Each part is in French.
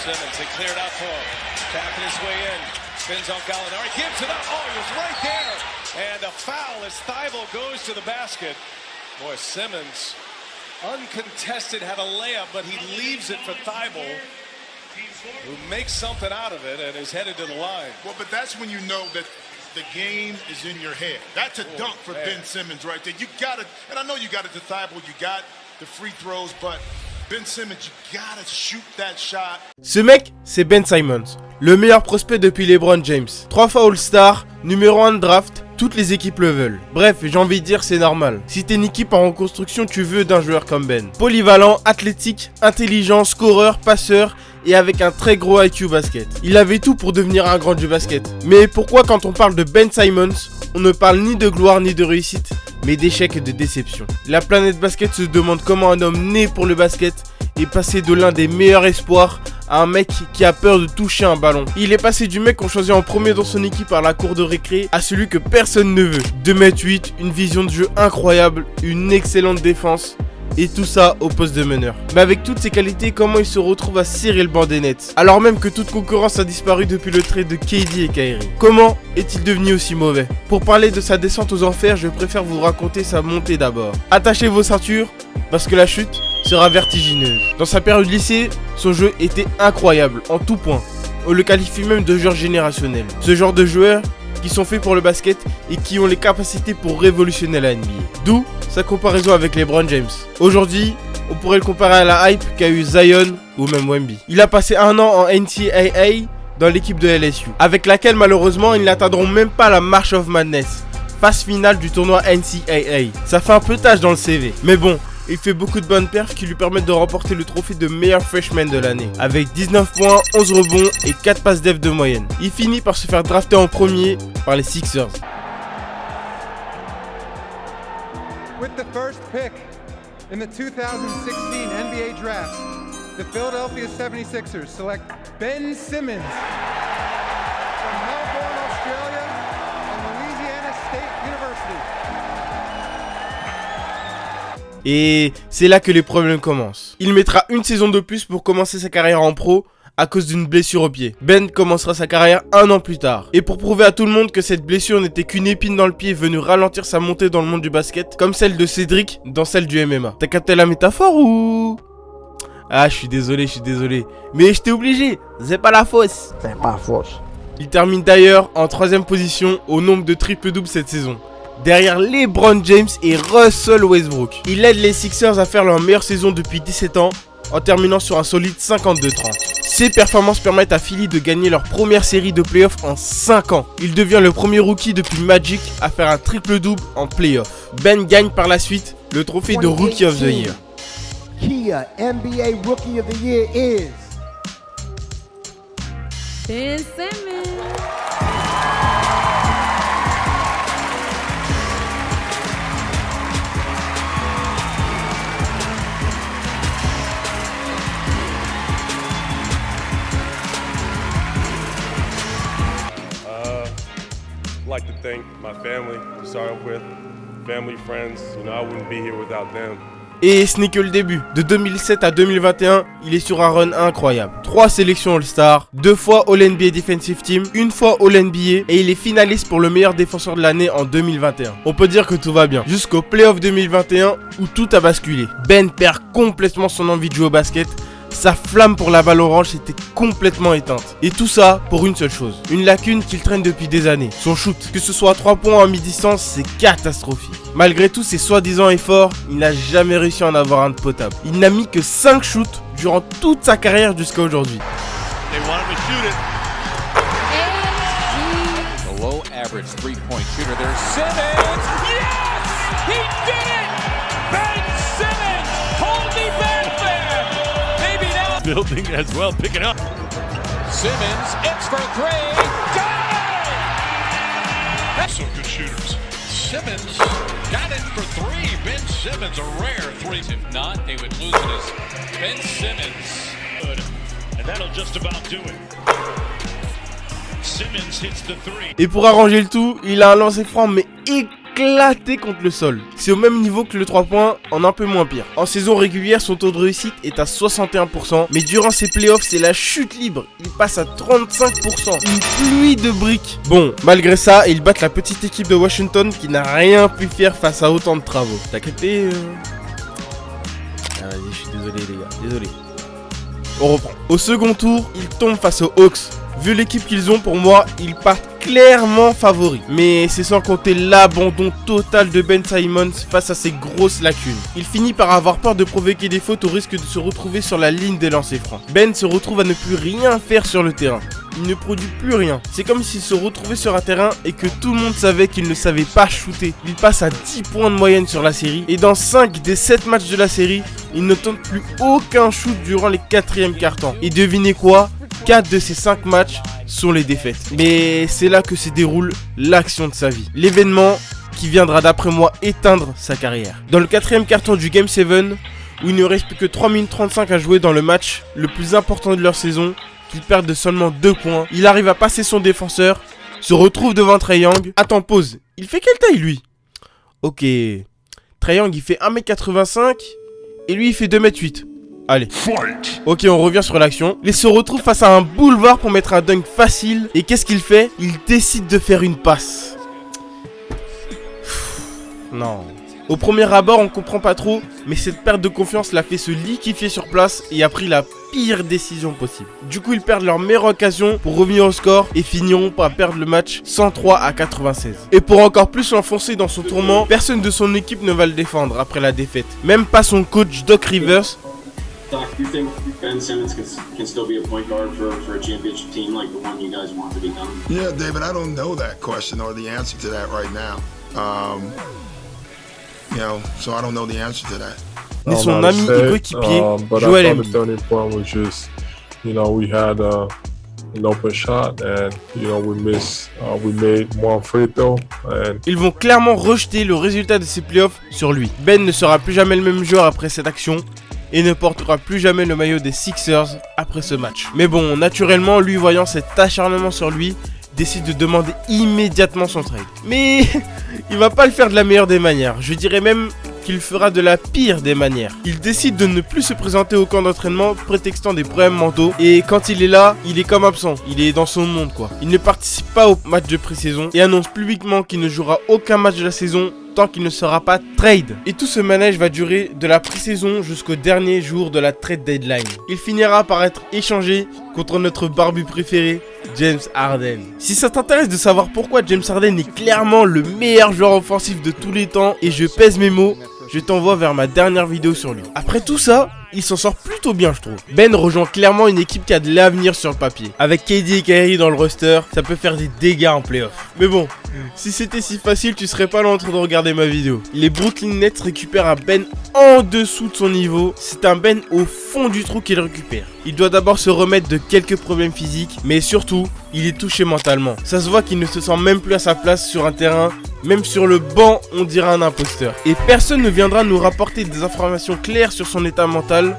Simmons, they cleared out for him. Tapping his way in. Spins on Gallinari, gives it up. Oh, he was right there. And a foul as Thibault goes to the basket. Boy, Simmons, uncontested, had a layup, but he leaves it for Thibault, who makes something out of it and is headed to the line. Well, but that's when you know that the game is in your head. That's a dunk for Ben Simmons right there. You got it, and I know you got it to Thibault, you got the free throws, but Ben Simmons, you gotta shoot that shot. Ce mec, c'est Ben Simmons, le meilleur prospect depuis LeBron James. 3 fois All-Star, numéro 1 de draft, toutes les équipes le veulent. Bref, j'ai envie de dire c'est normal. Si t'es une équipe en reconstruction, tu veux d'un joueur comme Ben. Polyvalent, athlétique, intelligent, scoreur, passeur et avec un très gros IQ basket. Il avait tout pour devenir un grand du basket. Mais pourquoi quand on parle de Ben Simmons, on ne parle ni de gloire ni de réussite, mais d'échec et de déception? La planète basket se demande comment un homme né pour le basket est passé de l'un des meilleurs espoirs à un mec qui a peur de toucher un ballon. Il est passé du mec qu'on choisit en premier dans son équipe par la cour de récré à celui que personne ne veut. 2m8, une vision de jeu incroyable, une excellente défense. Et tout ça au poste de meneur. Mais avec toutes ces qualités, comment il se retrouve à serrer le banc des Nets, alors même que toute concurrence a disparu depuis le trade de KD et Kyrie? Comment est-il devenu aussi mauvais? Pour parler de sa descente aux enfers, je préfère vous raconter sa montée d'abord. Attachez vos ceintures, parce que la chute sera vertigineuse. Dans sa période lycée, son jeu était incroyable, en tout point. On le qualifie même de joueur générationnel. Ce genre de joueurs qui sont faits pour le basket et qui ont les capacités pour révolutionner la NBA. D'où sa comparaison avec LeBron James. Aujourd'hui, on pourrait le comparer à la hype qu'a eu Zion ou même Wemby. Il a passé 1 an en NCAA dans l'équipe de LSU, avec laquelle malheureusement ils n'atteindront même pas la March of Madness, phase finale du tournoi NCAA. Ça fait un peu tâche dans le CV, mais bon, il fait beaucoup de bonnes perfs qui lui permettent de remporter le trophée de meilleur freshman de l'année, avec 19 points, 11 rebonds et 4 passes def de moyenne. Il finit par se faire drafter en premier par les Sixers. With the first pick in the 2016 NBA draft, the Philadelphia 76ers select Ben Simmons from Melbourne, Australia, and Louisiana State University. Et c'est là que les problèmes commencent. Il mettra une saison de plus pour commencer sa carrière en pro à cause d'une blessure au pied. Ben commencera sa carrière 1 an plus tard. Et pour prouver à tout le monde que cette blessure n'était qu'une épine dans le pied venue ralentir sa montée dans le monde du basket, comme celle de Cédric dans celle du MMA. T'as capté la métaphore ou... Ah, je suis désolé. Mais j'étais obligé, c'est pas la fausse. C'est pas fausse. Il termine d'ailleurs en 3ème position au nombre de triple-doubles cette saison, derrière LeBron James et Russell Westbrook. Il aide les Sixers à faire leur meilleure saison depuis 17 ans, en terminant sur un solide 52-30. Ces performances permettent à Philly de gagner leur première série de playoffs en 5 ans. Il devient le premier rookie depuis Magic à faire un triple-double en playoffs. Ben gagne par la suite le trophée de Rookie of the Year. Kia NBA Rookie of the Year is Ben Simmons. I'd like to thank my family to start off with, family, friends. I wouldn't be here without them. Et ce n'est que le début. De 2007 à 2021, il est sur un run incroyable. 3 sélections All-Star, 2 fois All-NBA Defensive Team, 1 fois All-NBA et il est finaliste pour le meilleur défenseur de l'année en 2021. On peut dire que tout va bien, jusqu'au Playoff 2021 où tout a basculé. Ben perd complètement son envie de jouer au basket. Sa flamme pour la balle orange s'était complètement éteinte. Et tout ça pour une seule chose. Une lacune qu'il traîne depuis des années. Son shoot. Que ce soit à 3 points en mi-distance, c'est catastrophique. Malgré tous ses soi-disant efforts, il n'a jamais réussi à en avoir un de potable. Il n'a mis que 5 shoots durant toute sa carrière jusqu'à aujourd'hui. A low average three-point shooter. There's Simmons. Yes! He did it! Ben Simmons! Hold me back there! Maybe now. Building as well, picking up. Simmons, it's for 3. Got it! So good shooters. Simmons got it for 3. Ben Simmons, a rare 3. If not, they would lose it as Ben Simmons. Good. And that'll just about do it. Simmons hits the 3. Et pour arranger le tout, il a un lancer franc mais éclaté contre le sol. C'est au même niveau que le 3 points, en un peu moins pire. En saison régulière, son taux de réussite est à 61%, mais durant ses playoffs, c'est la chute libre. Il passe à 35%. Une pluie de briques. Bon, malgré ça, ils battent la petite équipe de Washington qui n'a rien pu faire face à autant de travaux. T'as capté Ah, vas-y, je suis désolé les gars, désolé. On reprend. Au second tour, ils tombent face aux Hawks. Vu l'équipe qu'ils ont, pour moi, ils partent clairement favoris. Mais c'est sans compter l'abandon total de Ben Simmons face à ses grosses lacunes. Il finit par avoir peur de provoquer des fautes au risque de se retrouver sur la ligne des lancers francs. Ben se retrouve à ne plus rien faire sur le terrain. Il ne produit plus rien. C'est comme s'il se retrouvait sur un terrain et que tout le monde savait qu'il ne savait pas shooter. Il passe à 10 points de moyenne sur la série et dans 5 des 7 matchs de la série, il ne tente plus aucun shoot durant les 4e quart-temps. Et devinez quoi ? 4 de ces 5 matchs sont les défaites. Mais c'est là que se déroule l'action de sa vie. L'événement qui viendra d'après moi éteindre sa carrière. Dans le 4e quart-temps du Game 7, où il ne reste plus que 3 minutes 35 à jouer dans le match le plus important de leur saison, qu'ils perdent de seulement 2 points, il arrive à passer son défenseur, se retrouve devant Trae Young. Attends, pause. Il fait quelle taille lui ? Ok. Trae Young il fait 1m85 et lui il fait 2m8. Allez. Ok, on revient sur l'action. Il se retrouve face à un boulevard pour mettre un dunk facile. Et qu'est-ce qu'il fait ? Il décide de faire une passe. Non. Au premier abord, on comprend pas trop, mais cette perte de confiance l'a fait se liquéfier sur place et a pris la pire décision possible. Du coup, ils perdent leur meilleure occasion pour revenir au score et finiront par perdre le match 103 à 96. Et pour encore plus l'enfoncer dans son tourment, personne de son équipe ne va le défendre après la défaite. Même pas son coach Doc Rivers. Doc, do you think Ben Simmons can still be a point guard for a championship team like the one you guys want to be done? Yeah, David, I don't know that question or the answer to that right now. You know, so I don't know the answer to that. Mais son ami et coéquipier, Joel Embiid. turning point was just, you know, we had an open shot and, you know, we made one free throw. And ils vont clairement rejeter le résultat de ces playoffs sur lui. Ben ne sera plus jamais le même joueur après cette action et ne portera plus jamais le maillot des Sixers après ce match. Mais bon, naturellement, lui voyant cet acharnement sur lui, décide de demander immédiatement son trade. Mais il va pas le faire de la meilleure des manières. Je dirais même qu'il fera de la pire des manières. Il décide de ne plus se présenter au camp d'entraînement prétextant des problèmes mentaux. Et quand il est là, il est comme absent. Il est dans son monde quoi. Il ne participe pas au match de pré-saison et annonce publiquement qu'il ne jouera aucun match de la saison tant qu'il ne sera pas trade. Et tout ce manège va durer de la pré-saison jusqu'au dernier jour de la trade deadline. Il finira par être échangé contre notre barbu préféré, James Harden. Si ça t'intéresse de savoir pourquoi James Harden est clairement le meilleur joueur offensif de tous les temps, et je pèse mes mots, je t'envoie vers ma dernière vidéo sur lui. Après tout ça, il s'en sort plutôt bien je trouve. Ben rejoint clairement une équipe qui a de l'avenir sur le papier. Avec KD et Kyrie dans le roster, ça peut faire des dégâts en playoff. Mais bon, si c'était si facile, tu serais pas là en train de regarder ma vidéo. Les Brooklyn Nets récupèrent un Ben en dessous de son niveau. C'est un Ben au fond du trou qu'il récupère. Il doit d'abord se remettre de quelques problèmes physiques, mais surtout, il est touché mentalement. Ça se voit qu'il ne se sent même plus à sa place sur un terrain. Même sur le banc, on dirait un imposteur. Et personne ne viendra nous rapporter des informations claires sur son état mental,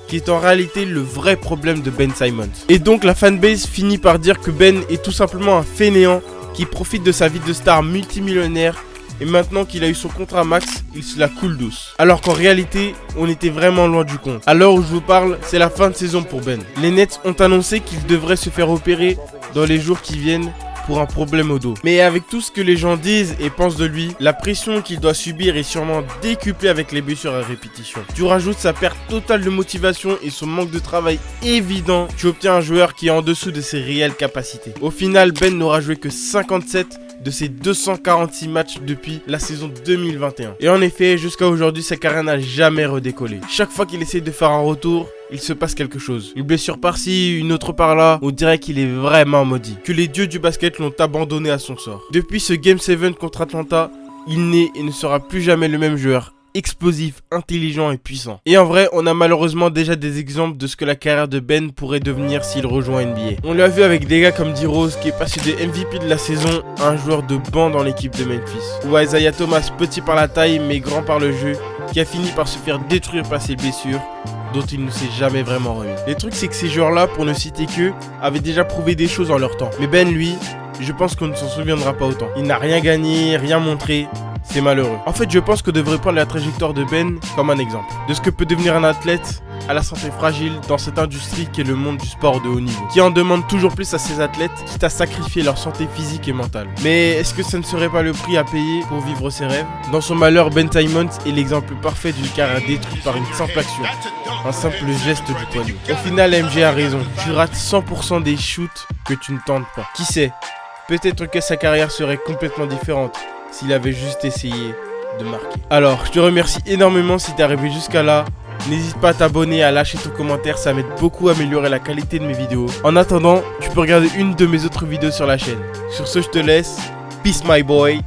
qui est en réalité le vrai problème de Ben Simmons. Et donc la fanbase finit par dire que Ben est tout simplement un fainéant qui profite de sa vie de star multimillionnaire et maintenant qu'il a eu son contrat max, il se la coule douce. Alors qu'en réalité, on était vraiment loin du compte. À l'heure où je vous parle, c'est la fin de saison pour Ben. Les Nets ont annoncé qu'il devrait se faire opérer dans les jours qui viennent pour un problème au dos. Mais avec tout ce que les gens disent et pensent de lui, la pression qu'il doit subir est sûrement décuplée avec les blessures à répétition. Tu rajoutes sa perte totale de motivation et son manque de travail évident, tu obtiens un joueur qui est en dessous de ses réelles capacités. Au final, Ben n'aura joué que 57 de ses 246 matchs depuis la saison 2021. Et en effet, jusqu'à aujourd'hui, sa carrière n'a jamais redécollé. Chaque fois qu'il essaie de faire un retour, il se passe quelque chose. Une blessure par-ci, une autre par-là, on dirait qu'il est vraiment maudit. Que les dieux du basket l'ont abandonné à son sort. Depuis ce Game 7 contre Atlanta, il n'est et ne sera plus jamais le même joueur. Explosif, intelligent et puissant. Et en vrai, on a malheureusement déjà des exemples de ce que la carrière de Ben pourrait devenir s'il rejoint NBA. On l'a vu avec des gars comme D-Rose qui est passé de MVP de la saison à un joueur de banc dans l'équipe de Memphis. Ou Isaiah Thomas, petit par la taille mais grand par le jeu, qui a fini par se faire détruire par ses blessures, dont il ne s'est jamais vraiment remis. Le truc c'est que ces joueurs-là, pour ne citer qu'eux, avaient déjà prouvé des choses en leur temps. Mais Ben lui, je pense qu'on ne s'en souviendra pas autant. Il n'a rien gagné, rien montré. c'est malheureux. En fait, je pense qu'on devrait prendre la trajectoire de Ben comme un exemple de ce que peut devenir un athlète à la santé fragile dans cette industrie qui est le monde du sport de haut niveau, qui en demande toujours plus à ses athlètes, quitte à sacrifier leur santé physique et mentale. Mais est-ce que ça ne serait pas le prix à payer pour vivre ses rêves? Dans son malheur, Ben Simmons est l'exemple parfait d'une carrière détruite par une simple action, un simple geste du poignet. Au final, MJ a raison, tu rates 100% des shoots que tu ne tentes pas. Qui sait, peut-être que sa carrière serait complètement différente s'il avait juste essayé de marquer. Alors, je te remercie énormément si t'es arrivé jusqu'à là. N'hésite pas à t'abonner et à lâcher ton commentaire, ça m'aide beaucoup à améliorer la qualité de mes vidéos. En attendant, tu peux regarder une de mes autres vidéos sur la chaîne. Sur ce, je te laisse. Peace my boy.